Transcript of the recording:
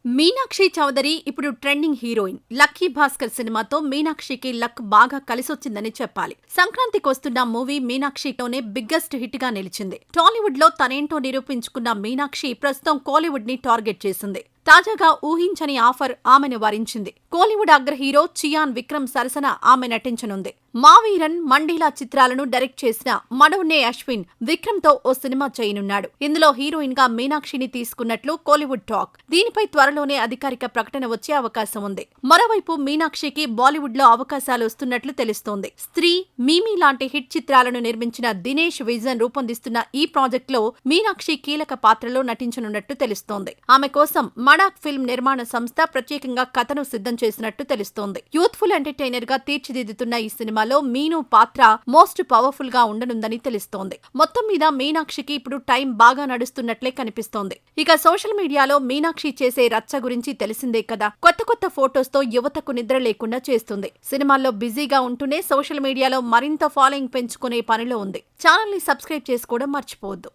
మీనాక్షి చౌదరి ఇప్పుడు trending heroine. Lucky Bhaskar సినిమాతో మీనాక్షికి luck బాగా కలిసొచ్చిందని చెప్పాలి. సంక్రాంతికి వస్తున్న మూవీ మీనాక్షితోనే బిగ్గెస్ట్ హిట్ గా నిలిచింది. టాలీవుడ్ లో తనేంటో నిరూపించుకున్న మీనాక్షి ప్రస్తుతం కోలీవుడ్ ని టార్గెట్ చేసింది. తాజాగా ఊహించని ఆఫర్ ఆమెను వరించింది. కోలీవుడ్ అగ్ర హీరో చియాన్ విక్రమ్ సరసన ఆమె నటించనుంది. మావీరన్, మండీలా చిత్రాలను డైరెక్ట్ చేసిన మనోన్నే అశ్విన్ విక్రమ్ తో ఓ సినిమా చేయనున్నాడు. ఇందులో హీరోయిన్ గా మీనాక్షిని తీసుకున్నట్లు కోలీవుడ్ టాక్. దీనిపై త్వరలోనే అధికారిక ప్రకటన వచ్చే అవకాశం ఉంది. మరోవైపు మీనాక్షికి బాలీవుడ్ లో అవకాశాలు వస్తున్నట్లు తెలుస్తోంది. స్త్రీ, మీమీ లాంటి హిట్ చిత్రాలను నిర్మించిన దినేష్ విజన్ రూపొందిస్తున్న ఈ ప్రాజెక్ట్ లో మీనాక్షి కీలక పాత్రలో నటించనున్నట్టు తెలుస్తోంది. ఆమె కోసం మడాక్ ఫిల్మ్ నిర్మాణ సంస్థ ప్రత్యేకంగా కథను సిద్ధం చేసినట్టు తెలుస్తోంది. యూత్ఫుల్ ఎంటర్టైనర్ గా తీర్చిదిద్దుతున్న ఈ సినిమాలో మీను పాత్ర మోస్ట్ పవర్ఫుల్ గా ఉండనుందని తెలుస్తోంది. మొత్తం మీద మీనాక్షికి ఇప్పుడు టైం బాగా నడుస్తున్నట్లే కనిపిస్తోంది. ఇక సోషల్ మీడియాలో మీనాక్షి చేసే రచ్చ గురించి తెలిసిందే కదా. కొత్త ఫోటోస్ తో యువతకు నిద్ర లేకుండా చేస్తుంది. సినిమాల్లో బిజీగా ఉంటూనే సోషల్ మీడియాలో మరింత ఫాలోయింగ్ పెంచుకునే పనిలో ఉంది. ఛానల్ ని సబ్స్క్రైబ్ చేసుకోవడం మర్చిపోవద్దు.